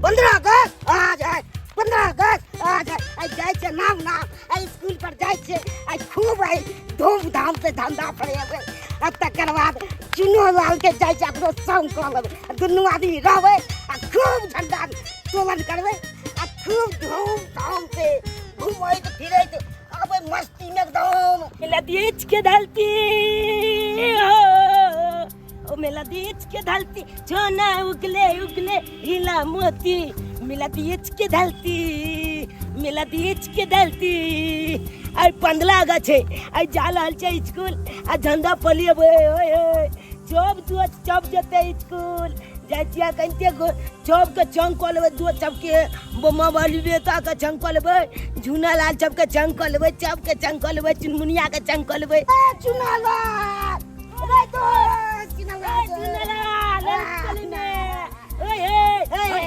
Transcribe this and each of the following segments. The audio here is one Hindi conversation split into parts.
15 अगस्त आ जाए, 15 अगस्त आ जाए, आई जाए छे नाम आई स्कूल पर जाए छे, आई खूब आई धूमधाम से धंधा फड़ेबे। आ तकर बाद चुनो लाल के जाए छे अपनो संग क लेबे, दुनू आदमी रहबे आ खूब झंडा तोलन करबे आ खूब धूमधाम से घूमैत फिरैत अबे मस्ती में एकदम। मेला देच के धलती ओ मेला देच के धलती सोना उगले उगले हिला मोती, मेला देच के धलती, मेला देच के धलती। आई 15 अगस्त छे, आई जा रहल छे स्कूल आ झंडा फलिएबे। ओए ओए जब तू जब जते स्कूल जाय छिया कनते चौक के चंग क लेबे, दो चपके बम्मा वाली बेटा के चंग क लेबे, झूना लाल चप के चंग क लेबे, चप के चंग क लेबे, चुनमुनिया के चंग क लेबे। चुना लाल रे तो चुना लाल, चुना लाल गली में ओए ओए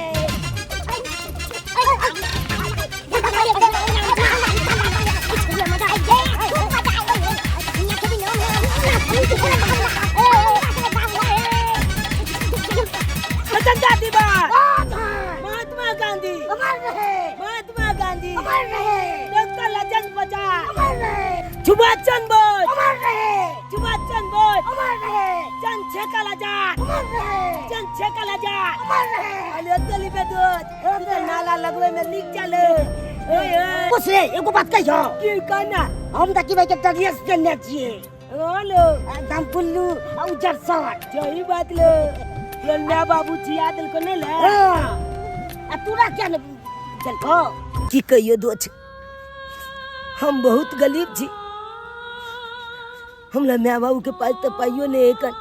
स्वतंत्रता दिवस, महात्मा गांधी अमर रहे, महात्मा गांधी अमर रहे, डॉक्टर लाजपत प्रसाद, अमर रहे, सुभाष चंद्र बोस, अमर रहे, सुभाष चंद्र बोस, अमर रहे, चंद्रशेखर आजाद, अमर रहे, चंद्रशेखर आजाद। अमर रहे। अरे गली में दूध नाला लगवे में लिख चले। ओए कुछ रे एगो बात कहियो, की कहना हम त की भाई के ड्रेस पहनने छिए, हेलो एकदम पुल्लू आ उजर शर्ट। सही बात लो लन्ना बाबू जी आदल को नहीं ले आ तूरा क्या न चल को की कहियो दोछ, हम बहुत गरीब छी, हमला माँ बाबू के पास तो पाइयो नहीं एकन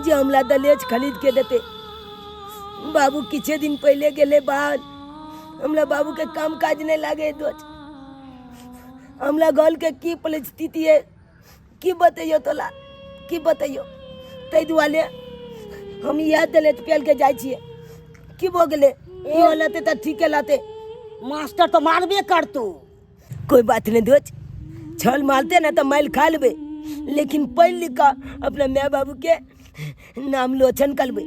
जे हमला दलेज खरीद के देते। बाबू किछे दिन पहले गेले बाहर, हमला बाबू के काम काज नहीं लागे दोछ। हमला घर के की परिस्थिति है की बताइयो तोला, की बताइयो। तै दुआरे हम यह दलेज पेल के जाय छिए, की भो गेले यो लाते त ठीके लाते। मास्टर तो मारबे कर तू। कोई बात नहीं दोस्त, छल मारते ना तो माइल खा लेबे, लेकिन पढ़ लिख अपना माँ बाबू के नाम लोचन करबे,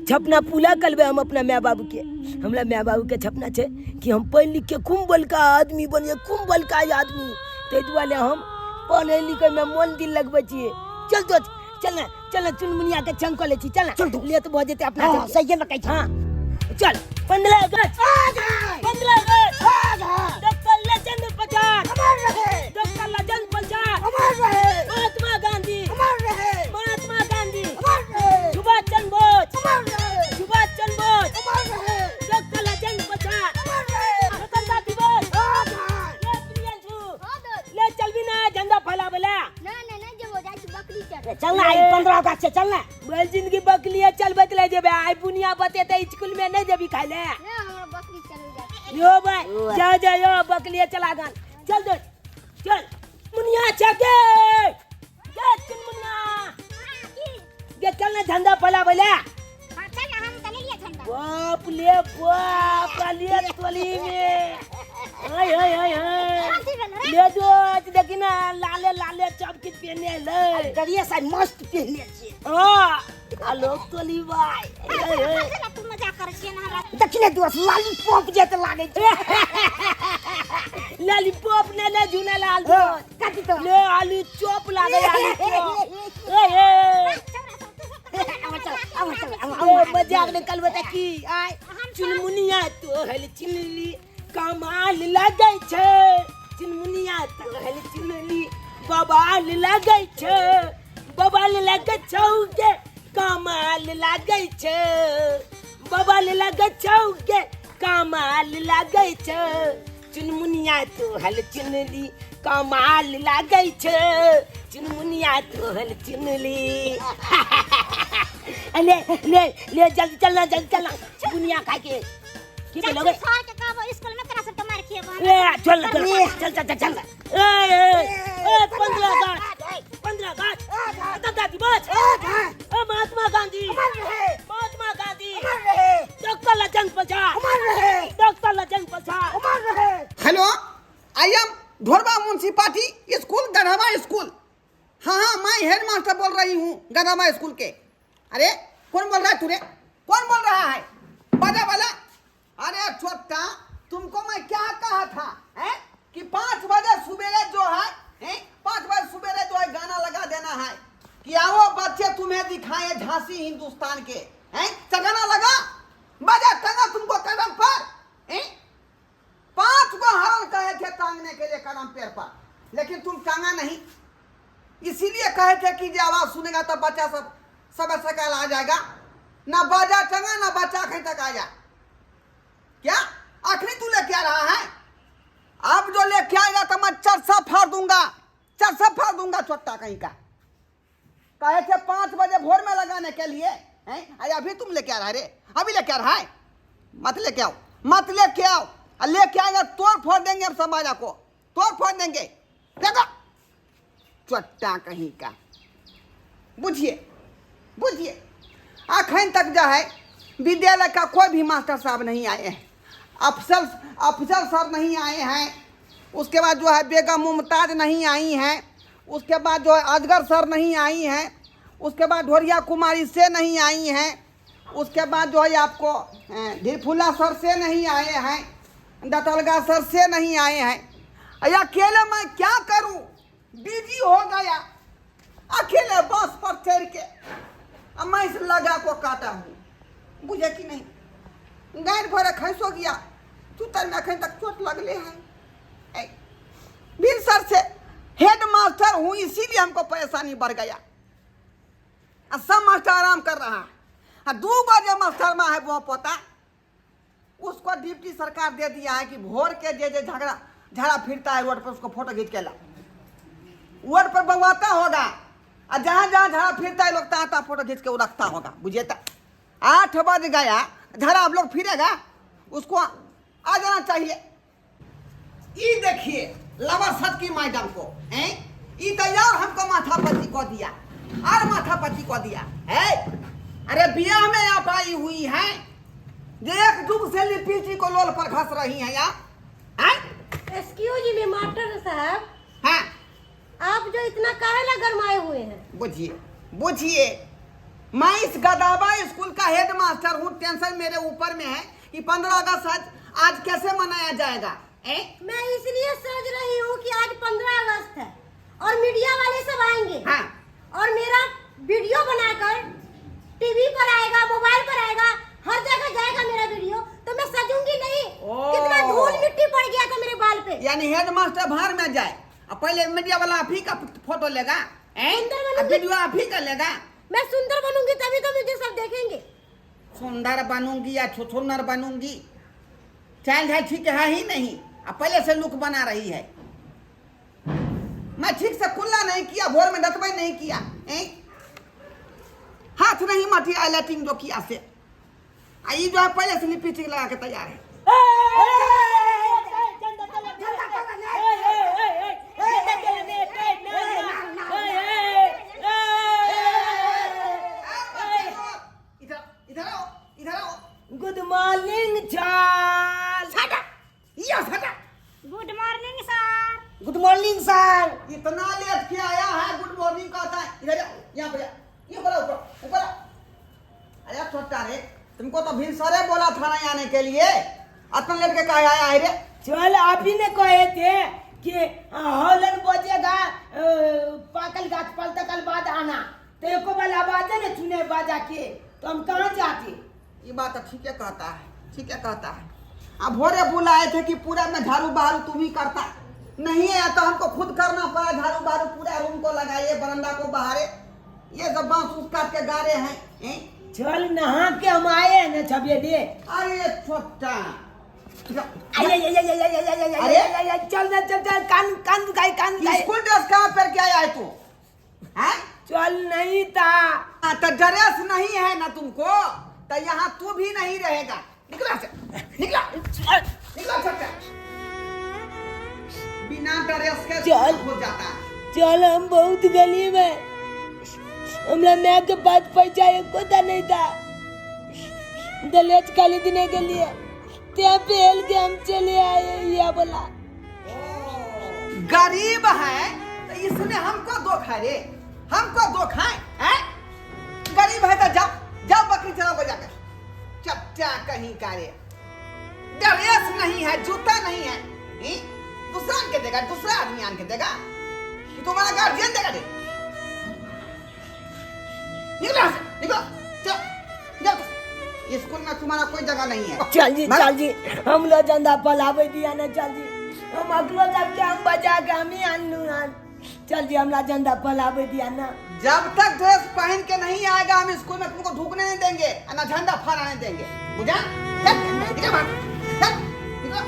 छपना पूरा करबे। हम अपना माँ बाबू के, हमरा माँ बाबू के छपना छे कि हम पढ़ लिख के खूब बड़का आदमी बनिए, खूब बड़का आदमी। ते दुआरे हम पढ़े लिखे में मन दिल लगबे छिए। चल दोस्त चल चल चुनमुनिया के चंग ले छी, चल चल तू ले तो भजे ते अपना हां सही में कहि। हां चल 15 अगस्त आ जाए, 15 अगस्त आ जाए, डॉक्टर लाजपत प्रसाद, अमर रहे, डॉक्टर लाजपत प्रसाद, अमर रहे, महात्मा गांधी, अमर रहे, महात्मा गांधी, अमर रहे, सुभाष चंद्र बोस, अमर रहे, सुभाष चंद्र बोस, अमर रहे, डॉक्टर लाजपत प्रसाद, अमर रहे। स्वतंत्रता दिवस। आ जाए, ले प्रियंशु ले चलबी ना झंडा फहरावेला। चलना 15 अगस्त से चलना। बोल जिंदगी बकली है, चल बकले जेबे। आई बुनिया बतेते स्कूल में नहीं जेबी खाए ले। यो भाई जा जा यो बकली चला गन। चल दो चल मुनिया छके ये चल मुनिया ये चलना झंडा फहरावेला। बाप ले बाप लिए तोली में ओए ओए ओए ले जो देखी ना लाले लाले चपकी पहने ले डरिया सा मस्त पहनने छी। हां लोग तोली भाई दक्षिण दिवस लॉलीपॉप जेते लागे छै। लॉलीपॉप ने ले झूना लाल काटी तो ले आलू चॉप लागे आलू चॉप। ओए मजाक ने कल बता की आय चुनमुनिया तो हल चिनली कमाल लागे छे, चुनमुनिया तो हल चिनली बबाल लागे छे, बबाल लागे छौके कमाल लागे छे, बबाल लागे छौके कमाल लागे छे, चुनमुनिया तो हल चिनली कमाल लागे छे, चुनमुनिया तो हल चिनली। ले ले ले जल्दी चलना बुनिया खा के की बोलोगे स्कूल में तेरा सब मार किए चल चल चल चल चल 15 अगस्त स्वतंत्रता दिवस। Mahatma Gandhi, Mahatma Gandhi, doctor Lajpat Prasad, doctor Lajpat Prasad. Hello, I am Dhorba municipality school Garhwa school. हाँ मैं हेड मास्टर बोल रही हूँ गढ़वा स्कूल के। अरे कौन बोल रहा है तूने, कौन बोल रहा है? बाजा वाला। अरे हिंदुस्तान के हैं? चगाना लगा, बजा टंगा तुमको कदम पर हैं? 5 को हरण कहे थे टांगने के लिए कदम पैर पर, लेकिन तुम टांगा नहीं। इसीलिए कहे थे कि जो आवाज सुनेगा तब बच्चा सब सकल आ जाएगा। ना बाजा टंगा ना बच्चा कहीं तक आया। क्या आखिरी तू लेके आ रहा है? अब जो लेके आएगा तो मैं चरसा फाड़ दूंगा, चरसा फाड़ दूंगा छोटा कहीं का। कहे थे 5 बजे भोर में लगाने के लिए हैं? अभी तुम लेके आ रहा है रे, अभी लेके आ रहा है? मत लेके आओ, मत लेके आओ। लेके आएगा तोड़ फोड़ देंगे हम सब बाजा को, तोड़ फोड़ देंगे। देखो छोटा कहीं का, बुझिए बुझिए। अखन तक जो है विद्यालय का कोई भी मास्टर साहब नहीं आए हैं, अफसर सर नहीं आए हैं, उसके बाद जो है बेगम मुमताज नहीं आई हैं, उसके बाद जो है अजगर सर नहीं आई हैं, उसके बाद ढोरिया कुमारी से नहीं आई हैं, उसके बाद जो है आपको ढिरफुल्ला सर से नहीं आए हैं, दतलगा सर से नहीं आए हैं। अकेले मैं क्या करूं, बिजी हो गया अकेले बस पर चढ़ के। अब मैं इस लगा को काटा हूँ, बुझे कि नहीं? गाय भरे खैसो गया, चूतर में अखन तक चोट लगले है। बिन सर से हेड मास्टर हूँ, इसीलिए हमको परेशानी बढ़ गया। सब मास्टर आराम कर रहा है। 2 बजे मास्टर में है वो पोता, उसको डिप्टी सरकार दे दिया है कि भोर के जे झगड़ा फिरता है रोड पर, उसको फोटो खींच के ला, रोड पर बवाता होगा। और जहाँ जहाँ झगड़ा फिरता है लोग तहाँ फोटो खींच के वो रखता होगा, बुझिए। 8 बज गया, झगड़ा आप लोग फिरेगा, उसको आ जाना चाहिए। ये देखिए लवर सत की मैडम को हैं, ये तैयार हमको माथापच्ची को दिया और माथापच्ची को दिया है। अरे बिया में आप आई हुई हैं, जो एक जुग से लिपीची को लोल पर घस रही हैं यहाँ। एक्सक्यूज मी मास्टर साहब, हाँ आप जो इतना काहे गरमाए हुए हैं? बुझिए बुझिए, मैं इस गदाबा स्कूल का हेड मास्टर हूँ। टेंशन मेरे ऊपर में है कि 15 अगस्त आज कैसे मनाया जाएगा। मैं इसलिए सोच रही हूँ कि आज 15 अगस्त है और मीडिया वाले सब आएंगे। हाँ। और मेरा वीडियो बनाकर टीवी पर आएगा, मोबाइल पर आएगा, हर जगह जाएगा मेरा वीडियो, तो मैं सजूंगी नहीं। कितना धूल मिट्टी पड़ गया था मेरे बाल पे। यानी हेड मास्टर बाहर में जाए, अब पहले मीडिया वाला आप ही का फोटो लेगा, वीडियो आप ही का लेगा। मैं सुंदर बनूंगी तभी तो मुझे सब देखेंगे। सुंदर बनूंगी या छुछुन्नर बनूंगी, चाइल्ड है ठीक है ही नहीं। अब पहले से लुक बना रही है। मैं ठीक से कुल्ला नहीं किया, भोर में दतबई नहीं किया, हाथ नहीं मटी हाईलाइटिंग जो किया से। ये जो है पहले से लिपस्टिक लगा के तैयार है। गुड मॉर्निंग चाल। Good morning sir. Good morning sir. इतना लेट क्या आया है? गुड मॉर्निंग का आता है। इधर यहाँ पर ये बोला ऊपर ऊपर। अरे छोटा रे, तुमको तो भी सारे बोला था ना आने के लिए, इतना लेट के कहा आया है रे? चल आप ही ने कहे थे कि हॉलन बजेगा, पाकल गाछ पल तकल बाद आना, तो एको वाला बाजे ने चुने बाजा के, तो हम कहाँ जाते? ये बात तो ठीक है कहता है, ठीक है कहता है। अब भोरे बुलाए थे कि पूरा में झाड़ू बहारू तुम ही करता, नहीं है तो हमको खुद करना पड़ा। झाड़ू बहारू पूरा रूम को लगाइए, बरंडा को बहारे, ये सब बांस उस काट के गारे हैं। चल नहा के हम आए हैं ना छबे दे। अरे छोटा, अरे चल ना, चल चल, कान कान दुखाई, कान दुखाई। स्कूल ड्रेस कहाँ पर क्या आया तू? हैं? चल नहीं था तो ड्रेस नहीं है ना तुमको, तो यहाँ तू भी नहीं रहेगा। निकला से, निकला निकला छोटा, बिना ड्रेस के चल। हो जाता है। चल हम बहुत गली में, हमरा मैं के बात पहुंचाए कोता नहीं था, दलेज खाली देने के लिए त्या पहल के हम चले आए। ये बोला गरीब है तो इसने हमको धोखा रे, हमको धोखा है। गरीब है तो जाओ जाओ बकरी चलाओ जाकर। चट्टा कहीं का रे, ड्रेस नहीं है, जूता नहीं है, दूसरा आन के देगा, दूसरा आदमी आन के देगा कि तुम्हारा गार्जियन देगा रे। निकलो निकलो, स्कूल में तुम्हारा कोई जगह नहीं है। चल जी हम लोग झंडा फहरावे दिया ना। चल जी हम अगलो जब के हम बजा के हम ही आनू आन। चल जी हमरा झंडा फहरावे दिया ना। जब तक ड्रेस पहन के नहीं आएगा हम स्कूल में तुमको ढूकने नहीं देंगे और ना झंडा फहराने देंगे, बुझा? चल, निकल बाहर, चल, निकल।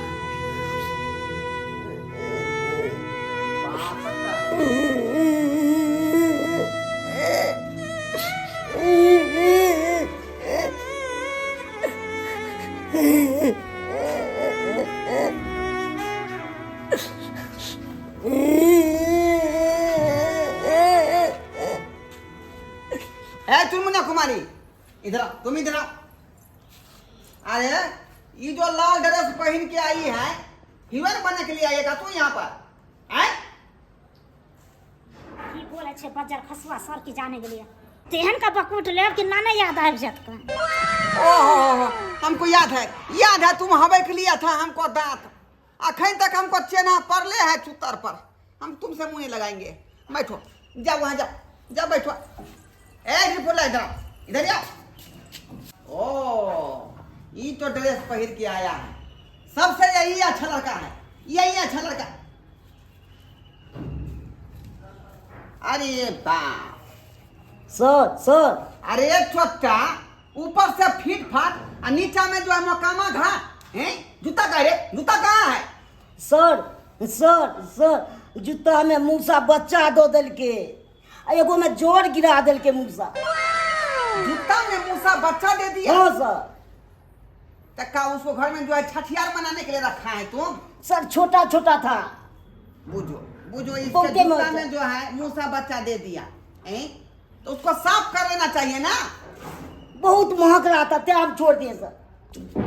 बाप रे। चुनमुनिया कुमारी इधर तुम इधर आओ। अरे ये जो लाल ड्रेस पहन के आई है हीरोइन बनने के लिए आएगा तू यहाँ पर आए? की बोले छे बजर खसुआ सर की जाने के लिए तेहन का बकूट लेब कि नाने याद आबि जात का। ओहो हमको याद है तुम हवे के लिए था हमको दांत अखन तक हमको चेना परले है चुतर पर। हम तुमसे मुंह नहीं लगाएंगे। बैठो जाओ वहां जाओ बैठो। बोला इधर या। ओ ये तो ड्रेस पहन के आया है, सबसे यही अच्छा लड़का है, यही अच्छा लड़का। अरे बाप सर अरे छोटा ऊपर से फीट फाट और नीचा में जो है मकामा घाट है। जूता कह रे जूता कहाँ है? सर जूता में मूसा बच्चा दो दिल के एगो में जोड़ गिरा दिल के मूसा। जूता में मूसा बच्चा दे दिया? हाँ सर। तक्का उसको घर में जो है छठियार मनाने के लिए रखा है तुम? सर छोटा था। बुझो इसके जूता में जो है मूसा बच्चा दे दिया है तो उसको साफ कर लेना चाहिए ना। बहुत महक रहा था ते आप छोड़ दिए सर।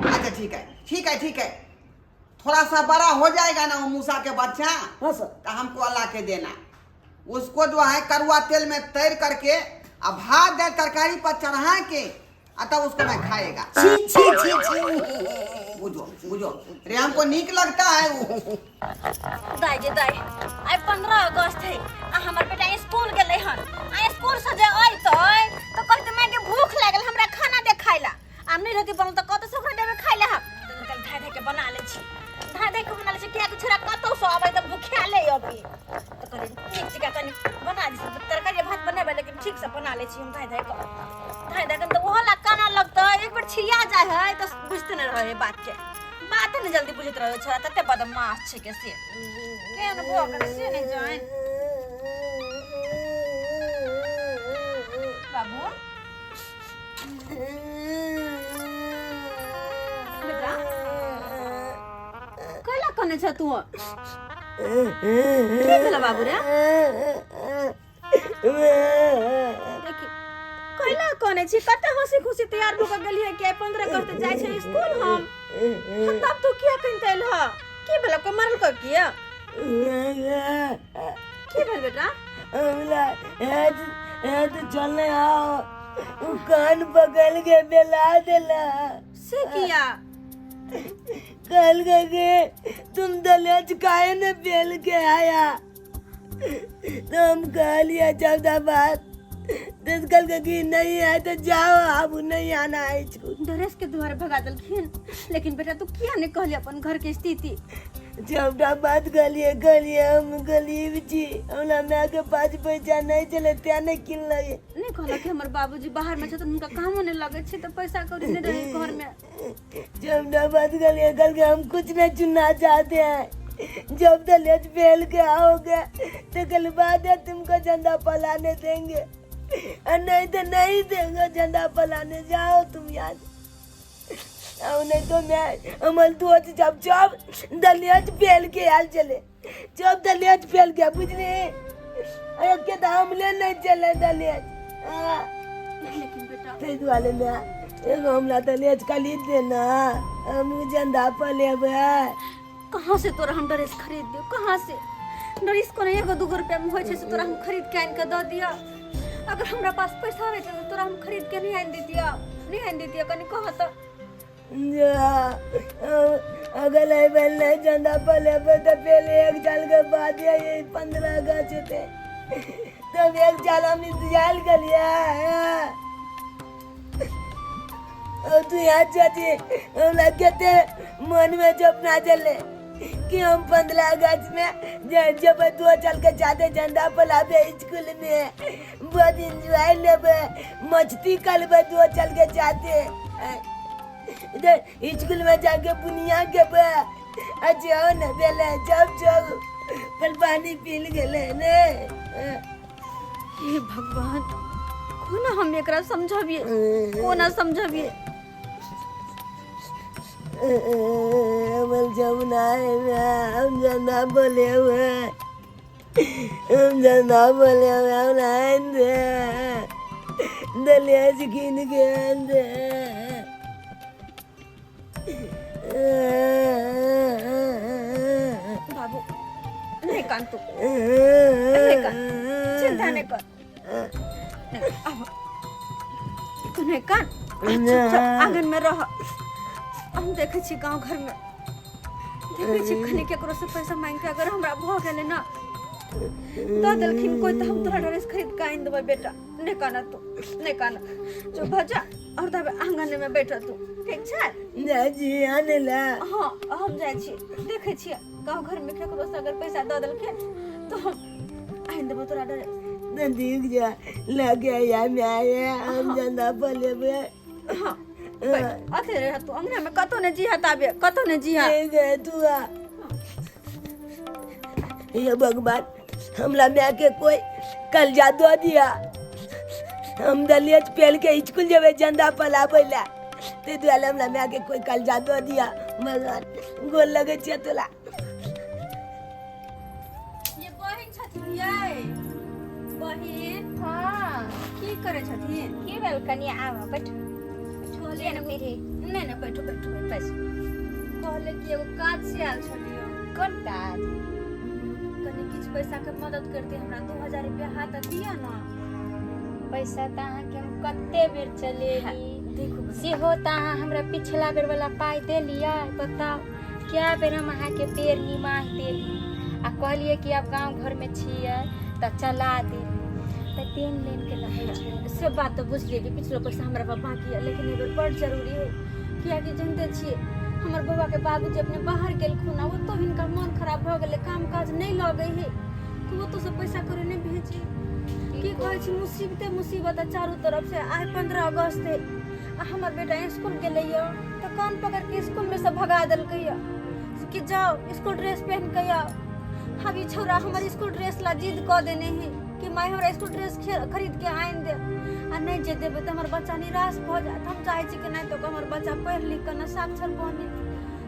अच्छा ठीक है थोड़ा सा बड़ा हो जाएगा ना वो मूसा के बच्चा। हाँ सर। तो हमको अल्लाह के देना, उसको जो है कड़वा तेल में तैर करके अब भात दाल तरकारी पर चढ़ा के तब उसको मैं खाएगा। छी बुझो रे हमको नीक लगता है वो। दाई आई 15 अगस्त है आ हमर बेटा स्कूल गेले हन आ स्कूल से जे आई तो कहते मैं के भूख लागल हमरा खाना दे खाइला आ नहीं रहती बनल तो कत से ओकरा देबे खाइला हम तो कल धाय के बना ले छी किया कि छोरा कतो सो आबै त भूखा ले अभी तो कहले ठीक तनी बना दी तरकारी भात बनेबे लेकिन ठीक से बना ले छी हम धाय के तो वो ला काना लगता एक बार छिया जाय है तो बुझते न रहे बात न जल्दी बुझत रहे छोरा तते बदमाश छे के से केन भो करे से नहीं जाय बाबू बेटा कला कने छ तू के भेला बाबू रे देखि कला कने छी कते हंसी खुशी तैयार भ गेलिए के 15 करते जाय छै स्कूल हम तब तू किया कनते ल की भेला को मारल क किया की भेल बेटा हमला ऐद चलने आओ कान पकड़ के बेला देला से किया कल के तुम दलेज काहे न बेल के आया तो हम कह लिया जब्दाबाद दस कल की नहीं आए तो जाओ अब नहीं आना है स्कूल। ड्रेस के द्वारा भगा दलखिन लेकिन बेटा तू किया ने कहली अपन घर के स्थिति जब्दाबाद गलिए हम गरीब छी हमरा माँ के पास पैसा नहीं चले त्या नहीं किन लगे नहीं कहला कि हमर बाबूजी बाहर में छ तो उनका काम होने लगे छे तो पैसा कौड़ी नहीं रहे घर में। जब्दाबाद गलिए कल के हम कुछ नहीं चुनना चाहते हैं जब दलेज बेल के आओगे तो कल बाद तुमको झंडा फहराने देंगे और नहीं तो नहीं देंगे झंडा फहराने जाओ तुम याद नहीं तो मैं अमल तो जब दलियाज फेल के हाल चले जब दलियाज फेल गया बुझले के दाम ले नहीं चले दलियाज लेकिन बेटा फेद वाले में एगो हमला दलियाज खरीद देना हम झंडा फहराबे। कहां से तोरा हम ड्रेस खरीद दियो कहां से ड्रेस को नहीं एगो 2 रुपया में होय छे से तोरा हम खरीद के आन के द दिया अगर हमरा पास पैसा रहे तो तोरा हम खरीद के नहीं आन देतिया कनी कह तो अगर नहीं झंडा फहराबे तो पहले 1 साल के बाद ये 15 अगस्त थे तब 1 साल हम इंतजार कर लिया और तू यहाँ चाची हम लोग कहते मन में जब ना चले कि हम 15 अगस्त में जब 2 चल के जाते झंडा फहरावे स्कूल में बहुत इंजॉय लेबे मस्ती करबे 2 चल के जाते इधर स्कूल में जाके बुनिया के बे अच्छा न बेले जब पर पानी पील गेले ने हे भगवान कोना हम एकरा समझाबिए कोना समझाबिए अमल जमुना हम जना बोले हुए हम जना बोले हुए हम आंदे दलिया सिकिन के आंदे बाबू नहीं कान तू नहीं कान चिंता नहीं कर तू नहीं कान चुपचाप आंगन में रह हम देखे छी गांव घर में देखे छी खनी केकरो से पैसा मांग के अगर हमरा भ गेले ना तो देलखिन कोई तो हम तोरा ड्रेस खरीद के आइन देबे बेटा नहीं काना तू नहीं काना जो भजा और तब आंगन में बैठ तू ठीक छै जी आने ला हां हम जाय छी देखे छी गांव घर में केकरो से अगर पैसा द देलखिन तो हम आइन देबे तोरा ड्रेस नदीक जा लगे या में आए हम जना बोले बे हां अथे रे तू अंगना में कतो ने जी हताबे कतो ने जी हा गे तू आ ये भगवान हमला में के कोई कल जा दो दिया हम दलियत पेल के स्कूल जबे झंडा फहरावेला ते दुआले हमला में के कोई कल जा दो दिया भगवान गोल लगे छे तोला ये बहिन छथिन ये बहिन हां की करे छथिन की भेल कनी आवा बैठ छोले न मेरे नहीं ना बैठो बैठो बस कहले कि एगो काज से आल छलियो कोन काज कनी किछ पैसा के मदद करते हमरा 2000 रुपया हाथ दिया ना पैसा त अहाँ के हम कते बेर चलेली देखो सेहो त अहाँ हमरा पिछला बेर वाला पाई देलिया बताओ क्या बेर हम अहाँ के पेड़ निमाह देली आ कहलिए कि आप गांव घर में छिए त चला दे त देन लेन के लगे छै सब बात तो बुझलिए कि पिछलो पैसा हमरा पास बाकी है लेकिन एगो बड़ जरूरी है किया कि जानते छिए हमर बाबा के बाबूजी अपने बाहर गेल खुना वो तो इनका मन खराब भ गेले काम काज नहीं लगे है तो वो तो सब पैसा करे नहीं भेजे की कहै छी मुसीबत चारों तरफ से आइ 15 अगस्त है आ हमर बेटा स्कूल गेले यो तो कान पकड़ के स्कूल में से भगा देलकै यो कि जाओ स्कूल ड्रेस पहन के आओ अभी छोरा हमर स्कूल ड्रेस ला जिद क देने है कि मैं हमरा स्कूल ड्रेस खरीद के आइन दे आ नहीं जे देबे त हमर बच्चा निराश भ जात हम चाहे छी कि नहीं तो हमर बच्चा पढ़ लिख के न साक्षर बने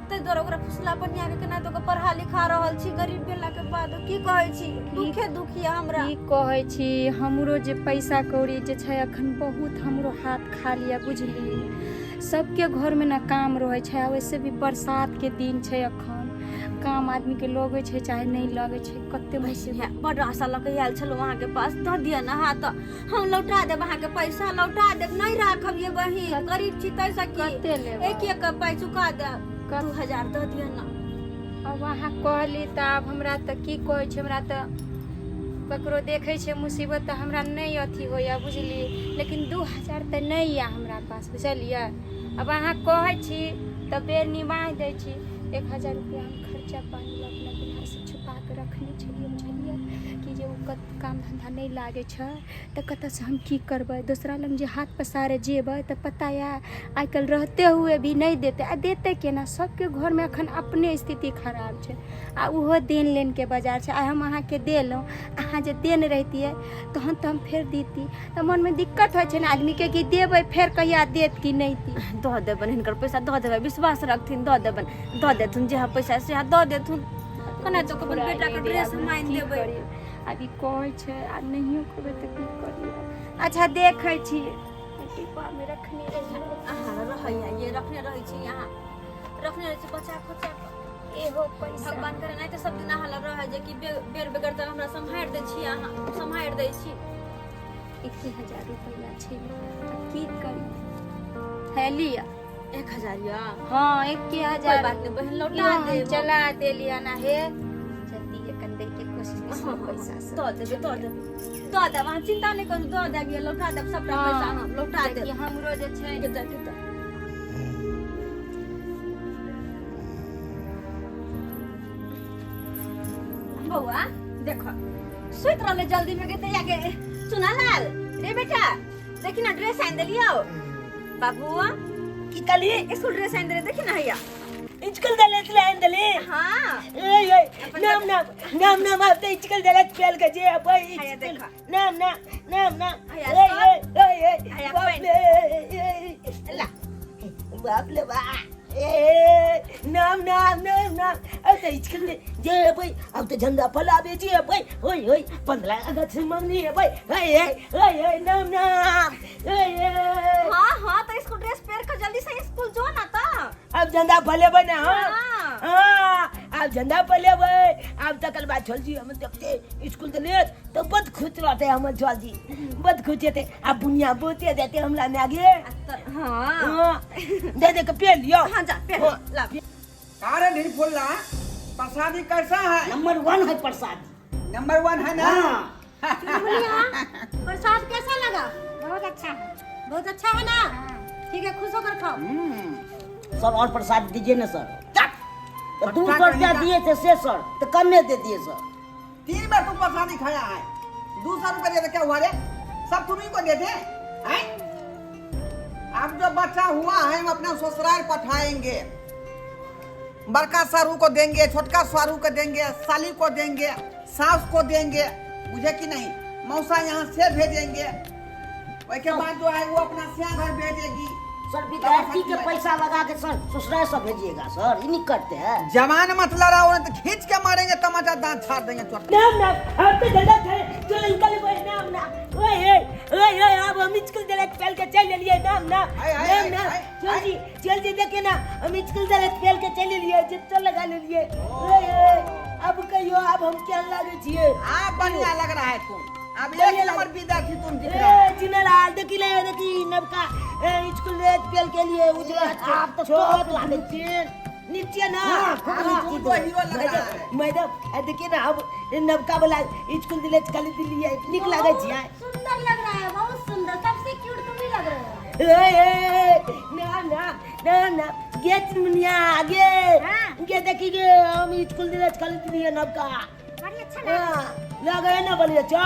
ते द्वारा ओकरा फुसला बनिया के नहीं तो पढ़ा लिखा रहल छी गरीब भेला के बाद की कहै छी दुखे दुखिया हमरा की कहै छी हमरो जे पैसा कौड़ी जे छै अखन बहुत हमरो हाथ खाली है बुझली सबके घर में ना काम रहे छै वैसे भी बरसात के दिन छै अखन काम आदमी के लगे छै चाहे नहीं लगे छै कते मुसीबत बड़ आशा लगे आयल छलो वहां के पास द दिया ना हाथ हम लौटा देब वहां के पैसा लौटा देब नहीं राखब ये बहिन गरीब छी तैसा की कते लेब एक एक पाई चुका दे 2000 द दिया ना अब वहाँ कहली त अब हमरा त की कहै छै हमरा त ककरो देखे छै मुसीबत त हमरा नहीं अथी होया बुझली लेकिन 2000 त नहीं है हमरा पास बुझलिए अब अहाँ कहै छी त बेर निमाह दै छी 1000 रुपया हम खर्चा पानी अपना बिना से छुपा के रखने छलिए बुझलिए कि जे ओकर काम धंधा नहीं लागे छै त कत से हम की करबै दूसरा लग जे हाथ पसारे जेबै त पता या आजकल रहते हुए भी नहीं देते आ देते केना सबके घर में अखन अपने स्थिति खराब छै आ उहो देन लेन के बाजार छै आ हम अहाँ के देलौं अहाँ जे देन रहतिए तहन त हम फेर दीती त मन में दिक्कत होइ छै ना आदमी के कि देबै फेर कहिया देत कि नहीं दी द देबन हिनकर पैसा द देबै विश्वास रखथिन द देबन द देथुन जे पैसा से द देथुन कने तो अपन बेटा के ड्रेस माइन देबै अभी कहै छै आ नहियो कहबै त की करिए अच्छा देखै छी टिपा में रखने अहाँ रहैया ये रखने रहै छी यहाँ रखने रहै छी बचा खोचा एहो पैसा भगवान करे नहीं तो सब दिन अहाँ लग रहे जे कि बेर बेगर तक हमरा संभार दे छी अहाँ संभार दे छी 1000 रुपया छै की करी है लिया 1000 या हाँ 1000 कोई बात नहीं बहन लौटा दे चला दे लिया ना है जल्दी ये कर दे के कोशिश पैसा से द देब अहाँ चिंता नहीं करू द देब ये लौटा देब सबटा पैसा हम लौटा देब हमरो जे छै कितना बउआ देखो सुत रहले जल्दी में के तैया के सुना लाल रे बेटा देखी ना ड्रेस आइन देलियो बाबू की कली स्कूल ड्रेस आइन दे देखी ना हैया इचकल दलेत लाइन दले हां ए नाम आपते इचकल दलेत पेल के जे भाई हैया देखा नाम हैया ए बाप ला बाप ले बा ए नाम अब तो इचकल जे भाई अब तो झंडा फहरावे जे भाई होय 15 अगस्त मंगनी है भाई ए नाम हां तो स्कूल ड्रेस पहन के जल्दी से स्कूल जो ना तो अब झंडा फले बना हाँ अब झंडा फले भाई अब तकल बात चल जी हम देखते स्कूल तो ले तो बहुत खुश रहते हम चल जी बहुत खुश थे अब बुनिया बोते देते हमला में आगे हां दे के पे लियो हां जा पे ला अरे नहीं बोल रहा प्रसादी कैसा है? नंबर 1 है प्रसाद। नंबर 1 है ना? प्रसाद कैसा लगा? बहुत अच्छा है ना? ठीक है खुश होकर खाओ। सर और प्रसाद दीजिए ना सर। तो 200 रुपया दिए थे से सर तो कम में दे दिए सर। 3 बार तुम प्रसादी खाया है 200 रुपया दे क्या हुआ रे? सब तुम्ही को देते हैं? अब जो बच्चा हुआ है हम अपना ससुराल पठाएंगे, बड़का सारू को देंगे, छोटका सारू को देंगे, साली को देंगे, सास को देंगे, बुझे कि नहीं? मौसा यहाँ से भेजेंगे, उसके बाद जो है वो अपना सिया घर भेजेगी। सर विद्यार्थी के पैसा लगा के सर ससुराल सब भेजिएगा सर, ये नहीं करते हैं। जवान मत लड़ाओ ना तो खींच के मारेंगे, तमाचा दांत छाड़ देंगे चोट। अब तो झंडा चल निकल भाई नाम ओए अब हम स्कूल दले पेल के चल लिए नाम चल जी देखे ना हम स्कूल दले पेल के चल लिए जितना लगा लिए अब कहियो अब हम क्या लागे छिए? बढ़िया लग रहा है तुम, अब एक नंबर विद्यार्थी तुम दिख रहे हो। जिनलाल देखी नबका स्कूल दले पेल के लिए उजला आप तो बहुत लागे नीचे ना तुमको हीरो लग रहा है। मैडम देखिए ना अब नबका वाला स्कूल दिले कल दिल्ली निक लागे छिए। सुंदर लग रहा है, बहुत सुंदर, सबसे क्यूट तुम ही लग रहे हो। ना गेट मुनिया आगे गे देखिए हम स्कूल दिले कल दिल्ली नबका बड़ी अच्छा लगे ना बोलिए चा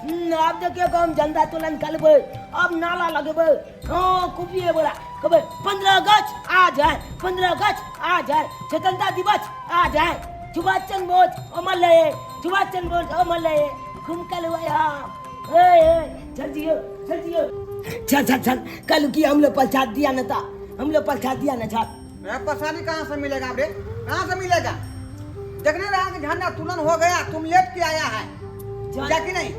अब देखिए हम झंडा तोलन कलबे अब नाला लगेबे हाँ कुपिए बोला कबे 15 अगस्त आ जाए, 15 अगस्त आ जाए, स्वतंत्रता दिवस आ जाए, सुभाष चंद्र बोस अमर रहे, सुभाष चंद्र बोस अमर रहे, घूमकल हुआ चल जियो चल कल की हम लोग प्रसाद दिया न था, हम लोग प्रसाद दिया न था। प्रसादी कहाँ से मिलेगा रे? कहाँ से मिलेगा? देखने रहा कि झंडा तुलन हो गया, तुम लेट के आया है क्या कि नहीं?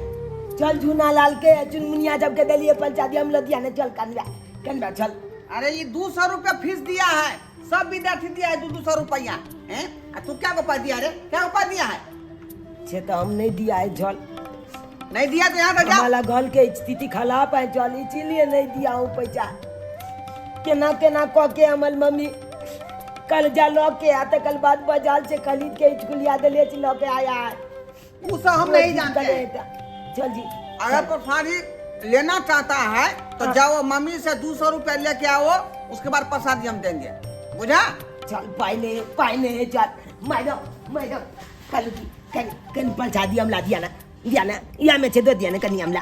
चल झूना लाल के चुनमुनिया जब के दलिए प्रसादी हम लोग दिया न चल कन्या चल। अरे ये 200 रुपया फीस दिया है, सब विद्यार्थी दिया है 200 रुपया है। तू क्या उपाय दिया रे? क्या उपाय दिया है? छे तो हम नहीं दिया है चल, नहीं दिया तो यहाँ पे जाओ। हमारा घर के स्थिति खराब है चल इसीलिए नहीं दिया हूँ पैसा। केना कह के हमार मम्मी कल जा लो के आता, कल बाद बाजार से खरीद के स्कूल याद ले लो के आया है। वो सब हम नहीं जानते। चल जी अगर प्रसादी लेना चाहता है तो जाओ मम्मी से 200 रुपया लेके आओ, उसके बाद प्रसादी हम देंगे, बुझा? चल पाइले चल मैडम कल प्रसादी हमला दिया ना या में से दो दिया ना कनी हमला।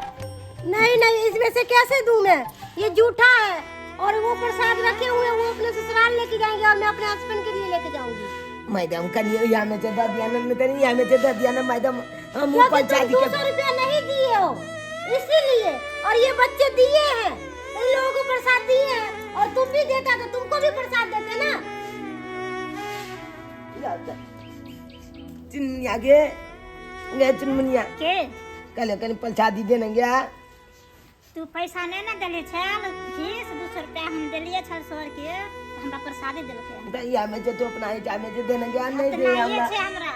नहीं इसमें से कैसे दूं मैं? ये झूठा है और वो प्रसाद रखे हुए वो अपने ससुराल लेके जाएंगे और मैं अपने हस्बैंड के लिए लेके जाऊंगी। मैडम कनी या में से दो दिया ना, नहीं या में से दो दिया ना मैडम। हम प्रसादी के 200 रुपया नहीं दिए हो इसीलिए, और ये बच्चे दिए हैं, इन लोगों को प्रसाद दिए हैं और तुम भी देता तो तुमको भी प्रसाद देते ना। चुनिया गे चुनमुनिया के कल प्रसादी देने गया तू पैसा नहीं ना दिले छल फीस 200 रुपया हम दिलिए छल सर के हमरा प्रसादी देलके दैया में तो अपना हिसाब में देने गया नहीं तो दे नहीं हमरा छे हमरा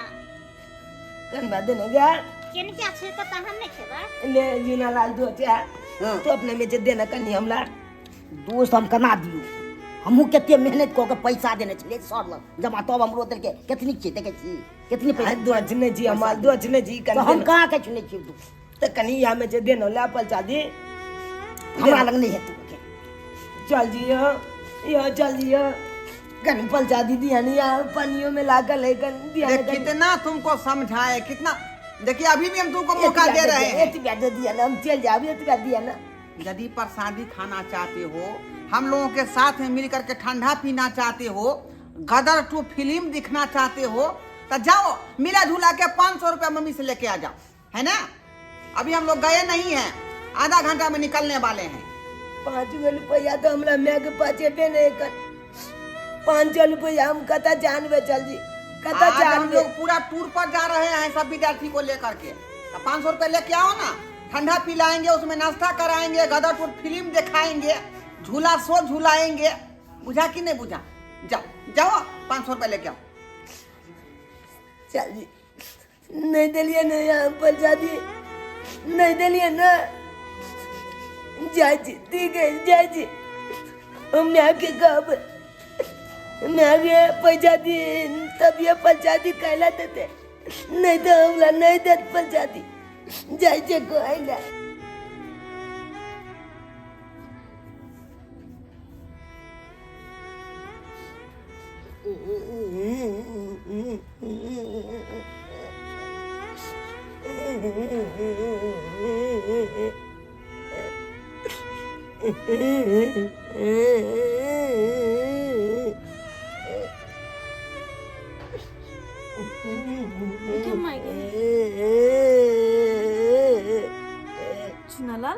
कन देने गया केन क्या छे तो हम नहीं खेबा ले जीना लाल दो तो अपने में देना कनी हमला दोस्त हम कना दियो, हमहू केते मेहनत को के पैसा देने छले सर ल जमा तब हमरो देल के कितनी छी देखे छी कितनी पैसा दो अच्छने जी हमार दो अच्छने जी तो हम कहां के चुने छी तू तो कनी या में देनो ला प्रसादी हमरा लग नहीं है तू के चल जियो यो चल जियो कहीं पलचा दीदी है नहीं पानियों में ला कर लेकर दिया अरे कितना तुमको समझाए कितना। देखिए अभी भी हम तुमको मौका दे रहे हैं। दिया ना हम चल जाओ दिया ना। यदि प्रसादी खाना चाहते हो, हम लोगों के साथ में मिल करके ठंडा पीना चाहते हो, गदर 2 फिल्म दिखना चाहते हो, तो जाओ मिला जुला के 500 रुपया मम्मी से लेके आ जाओ, है ना। अभी हम लोग गए नहीं हैं, आधा घंटा में निकलने वाले हैं। 5 रुपया तो हमरा मैं के पाचे पे नहीं कर 500 रुपया हम कता जानवे चल जी कता आज हम जानवे। लोग पूरा टूर पर जा रहे हैं सब विद्यार्थी को लेकर के, तो 500 रुपया लेके आओ ना। ठंडा पिलाएंगे, उसमें नाश्ता कराएंगे, गदर टूर फिल्म दिखाएंगे, झूला सो झूलाएंगे। बुझा कि नहीं बुझा? जाओ जाओ 500 रुपया लेके आओ। चल जी नहीं दिलिए ना यहाँ पर जादी नहीं दिलिए ना जाजी ठीक है जाजी मैं आके कब मैं आगे पैसा दी तब ये पंचायती कहला देते नहीं तो हमला नहीं देते पंचायती जाइए को आइला। सुनाला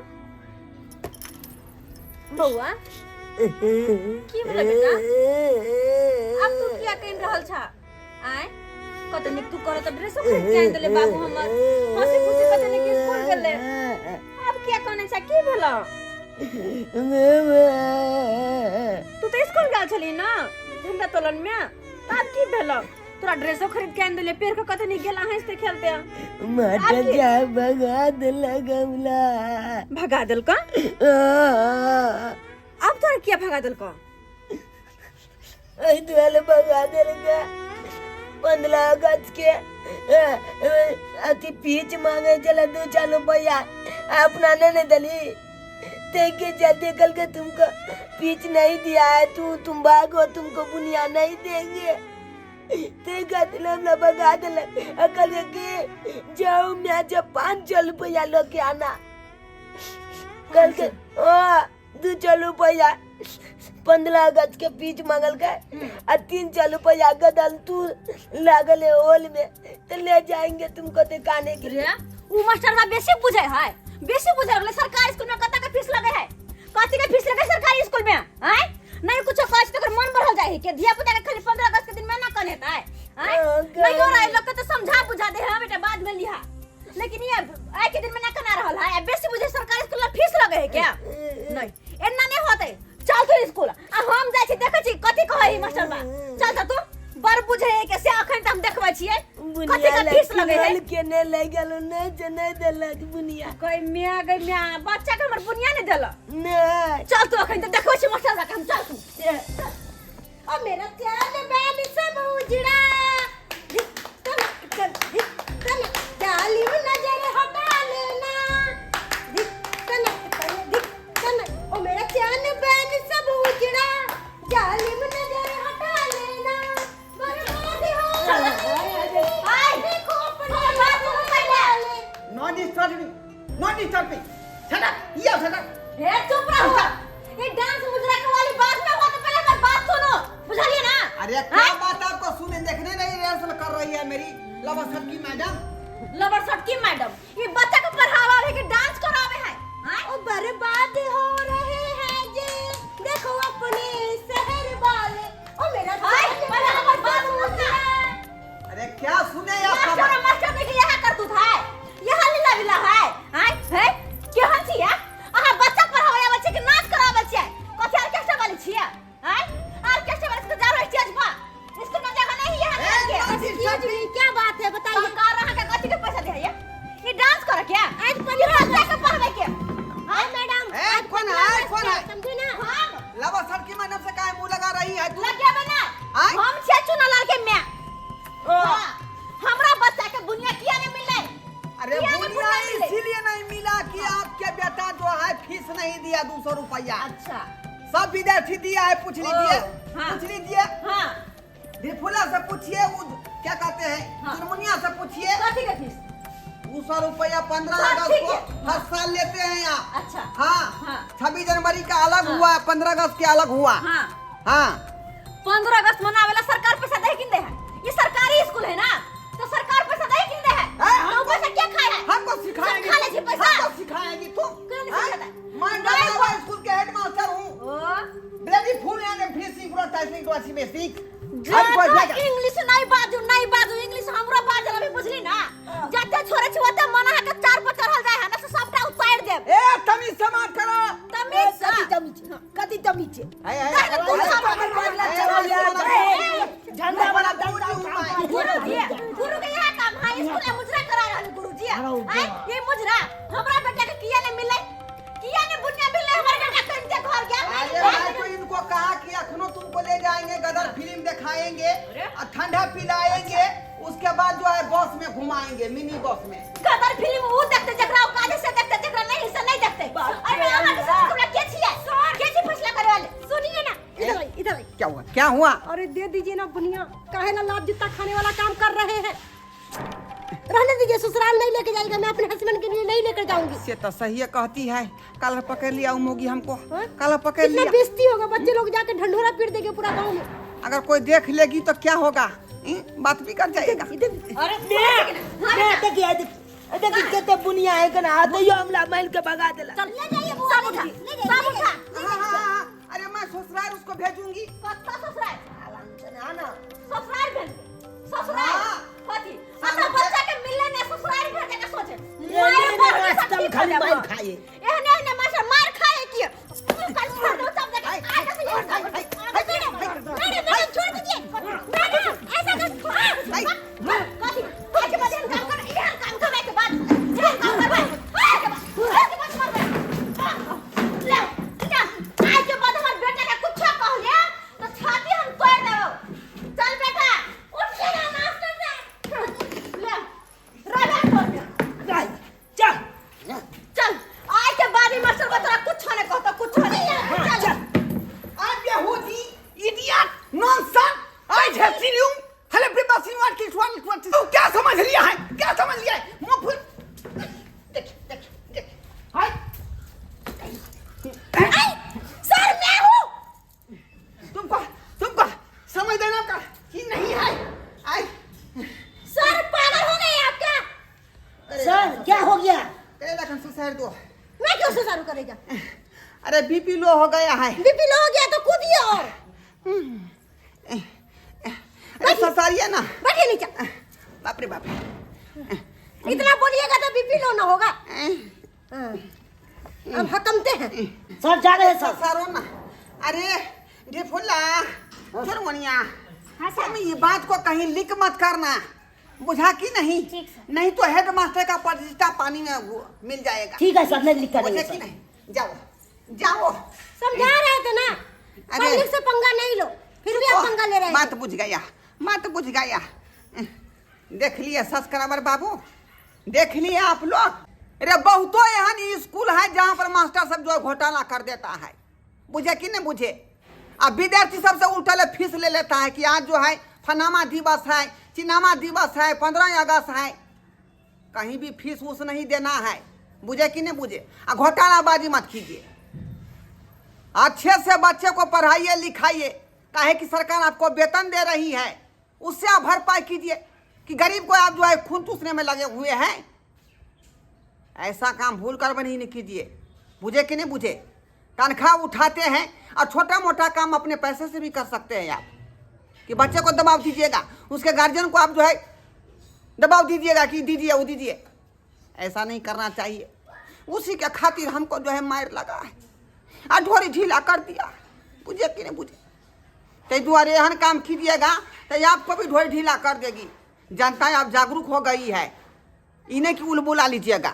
बउआ की भेल बेटा अब तू क्या कह रहल छ आय कतनी तू करत ड्रेस खरीद के आन देले बाबू हमर हंसी खुशी कतनी के स्कूल गेले अब क्या कहने छ की भेल तू तो स्कूल गेल छली ना झंडा तोलन में तब की भेल तोरा ड्रेसो खरीद के आन देले पेड़ के कतनी गेला हंसते खेलते माटा जा भगा देला गमला भगा देल का अब तोरा क्या भगा देल का आई दुआले भगा देलगा 15 अगस्त के अति पीच मांगे चला 2-4 रुपया अपना नहीं दली देखे जाते कल के तुमको पीच नहीं दिया है तुम भागो तुमको बुनिया नहीं देंगे देखा दिलम ना भगा दिल अकल के जाओ मैं जब 500 रुपया लेके आना कल के 200 रुपया 15 अगस्त के पीच मांगल का और 300 रुपया गदल तू लागल है होल में तो ले जाएंगे तुमको दिखाने के लिए। उ मास्टर बा बेसी बुझे है बेसी बुझे वाला सरकारी स्कूल में कता का फीस लगे है कथि के फीस लगे सरकारी स्कूल में हैं नहीं कुछ कहै तो मन बढ़ल जाए के धिया पुता के खाली 15 अगस्त के दिन में ना कनेता है नहीं हो रहा है लोग तो समझा बुझा दे है बेटा बाद में लिहा लेकिन ये आज के दिन में ना कना रहल है बेसी बुझे सरकारी स्कूल में फीस लगे है क्या नहीं एना नहीं होते चल तू स्कूल आ हम जाय छी देखै छी कथि कहै मास्टर बा चल जा तू बर बुझे है के से अखन त हम देखबै छियै कथि के फीस लगे है के ने ले गेल नहीं देलक बुनिया कोई मिया गई मिया बच्चा के हमर बुनिया नहीं देला नहीं चल तू अखन त देखबै छी मास्टर बा हम चल तू ओ मेरा चाल बैल सब उजड़ा चल चाली नजर हटा लेना ओ मेरा चाल बैल सब उजड़ा जालिम नजर हटा लेना बर्बाद हो आए देखो अपनी बात को पहले नॉट डिस्टर्बिंग शट अप ये शट अप हे चुप रहो ये डांस मुजरा के वाली बात में हुआ तो पहले मेरी बात सुनो बुझलिए ना अरे क्या बात आपको सुने देखने नहीं रिहर्सल कर रही है मेरी लवसत की मैडम लवरसट की मैडम ये बच्चा को पढ़ावा है कि डांस करावे है ओ बर्बाद हो रहे हैं जी देखो अपने शहर वाले ओ मेरा पहले हमारी बात सुनना अरे क्या सुने आपका मास्टर मास्टर देखिए यहाँ कर तू था यहाँ लीला विला है क्या हंसी है आहा बच्चा पढ़ावे बच्चे के नाच करावे छे कथि ऑर्केस्ट्रा वाली छिए हैं ऑर्केस्ट्रा वाली तो जा रही स्टेज पर स्कूल में जगह नहीं है क्या बात है बताइए सरकार रहा के कथि के पैसा दे ये डांस कर क्या आज बच्चा के पढ़ावे के हां मैडम कौन है समझे ना हम लवसत की मैडम से काहे मुंह लगा रही है तू लगे बना हम छे चुना लाल के मैं हमरा बच्चा के बुनिया किया नहीं मिले अरे बुनिया इसीलिए नहीं मिला कि आपके बेटा जो है फीस नहीं दिया 200 रुपया अच्छा सब विद्यार्थी दिया है, पूछ लीजिए। हाँ। पूछ लीजिए, हाँ भिफुला से पूछिए, वो क्या कहते हैं, हाँ। चुनमुनिया से पूछिए। कथी के फीस? 200 रुपया 15 हाँ, अगस्त ठीक को है। हर साल लेते हैं यहाँ। अच्छा हाँ, हाँ। 26 जनवरी का अलग हाँ। हुआ, 15 अगस्त के अलग हुआ। हाँ हाँ 15 अगस्त मनावेला सरकार पैसा दे किन दे है? ये सरकारी स्कूल है ना, तो सरकार पैसा दे किन दे है? तो पैसा क्या खाए है? हमको सिखाएंगे, खा ले जी पैसा। हमको सिखाएंगी तुम। क्यों नहीं हाँ? सिखाता? मैं डबरा स्कूल के हेडमास्टर हूँ। Oh bloody full and finishing processing to achieve basic. English नहीं बाजू इंग्लिश हमरा बाजल अभी बुझली ना। जते छोरे छुआते मना है के 4 पर चढ़ल जाए है ना, से सबटा उतार देब। ए तमीज से बात करो। तमीज से कथी तमीज छे? झंडा वाला गुरु के यह काम है, स्कूल में मुजरा करा रहल गुरुजी। हैं ये मुजरा हमरा बेटा के किया ने मिले, किया ने बुनिया मिले हमर बेटा कंचे घर गया। अरे भाई तो इनको कहा कि अखनो तुमको ले जाएंगे, गदर फिल्म दिखाएंगे और ठंडा पिलाएंगे, उसके बाद जो है बस में घुमाएंगे, मिनी बस में। गदर फिल्म वो देखते जकरा काजे से देखते जकरा नहीं से नहीं देखते। अरे हमारे साथ तुमरा के छिए? के छी फैसला करे वाले? सुनिए ना, इधर आई। क्या हुआ, क्या हुआ? अरे दे दीजिए ना बुनिया, काहे ना लात जूता खाने वाला काम कर रहे हैं। रहने दीजिए, ससुराल नहीं लेके जाएगा, मैं अपने हस्बैंड के लिए नहीं लेकर जाऊंगी। से तो सही है कहती है, कल पकड़ लिया मोगी हमको, हाँ? कल पकड़ कितना लिया। बेइज्जती होगा, बच्चे लोग जाके ढंढोरा पीट देंगे पूरा गांव में। अगर कोई देख लेगी तो क्या होगा? बात भी कर जाएगा। इधर अरे देखिए कितने बुनिया है कि ना, आते हमला माइल के भगा देला। चल ले जाइए बुआ सब उठा, सब उठा। हाँ, अरे मैं ससुराल उसको भेजूंगी। कत्ता ससुराल? ना ससुराल भेज ससुराल हाँ। कथी? अच्छा बच्चा के मिलने ने ससुराल भेजे के सोचे ये रास्ता में खाली मार खाए। एहने एहने मास्टर मार खाए कि कल छोड़ दो सब देखे आगे से नहीं छोड़ दीजिए नहीं ऐसा कर कथी आगे बाद हम काम कर इधर काम करने के बाद इधर काम करवाए आगे बाद मारवाए ले आगे बाद हमारे बेटे का कुछ कह लिया तो छाती हम तोड़ देबो। चल बेटा उठ के ना मास्टर से ले राजा तोड़ दे चल चल आज के बाद ही मास्टर बता कुछ नहीं कहता कुछ नहीं चल आप ये होती idiot nonsense I have seen you hello preparation what किस वन तू क्या समझ लिया है, क्या समझ लिया है? मुंह फुल देख हाय सर मैं हूँ तुमको समझ देना का कि नहीं है। आई सर पागल हो गए आप क्या? सर क्या हो गया? तेरे लगन से सर दो। मैं क्यों से शुरू करेगा? अरे बीपी लो हो गया है। बीपी लो हो गया तो कूदिए और अरे ससारिया ना, बैठिए नीचे। बाप रे बाप। इतना बोलिएगा तो बीपी लो ना होगा। अब हकमते हैं। सर जा रहे हैं सर। ससारो ना, अरे ढिफुल्ला चुरमुनिया, हाँ सर। तुम ये बात को कहीं लीक मत करना, बुझा कि नहीं? ठीक सर। नहीं तो हेडमास्टर का प्रतिष्ठा पानी में मिल जाएगा। ठीक है सर, नहीं लिख बुझे करेंगे कि सर। नहीं? जाओ जाओ। समझा रहे थे ना, पब्लिक से पंगा नहीं लो, फिर भी आप पंगा ले रहे हैं। बात बुझ गया, बात बुझ गया। देख लिए सब्सक्राइबर बाबू, देख लिए आप लोग। अरे बहुतों यहाँ स्कूल है जहाँ पर मास्टर सब जो है घोटाला कर देता है, बुझे कि नहीं बुझे? अब विद्यार्थी सबसे उल्टा फीस ले लेता है कि आज जो है फनामा दिवस है, चिनामा दिवस है, 15 अगस्त है, कहीं भी फीस उस नहीं देना है, बुझे कि नहीं बुझे? घोटालाबाजी मत कीजिए, अच्छे से बच्चे को पढ़ाइए लिखाइए, काहे कि सरकार आपको वेतन दे रही है, उससे आप भरपाई कीजिए कि गरीब को आप जो है खून चूसने में लगे हुए हैं। ऐसा काम भूल कर भी नहीं कीजिए, बुझे कि नहीं बुझे? तनख्वाह उठाते हैं और छोटा मोटा काम अपने पैसे से भी कर सकते हैं आप, कि बच्चे को दबाव दीजिएगा, उसके गार्जियन को आप जो है दबाव दीजिएगा कि दीजिए वो दीजिए, ऐसा नहीं करना चाहिए। उसी के खातिर हमको जो है मार लगा है, अठोरी ढीला कर दिया, बुझे कि नहीं बुझे? ते दुआरे एहन काम कीजिएगा तो आपको भी ढोरी ढीला कर देगी। जनता अब जागरूक हो गई है, इन्हें की उल बुला लीजिएगा।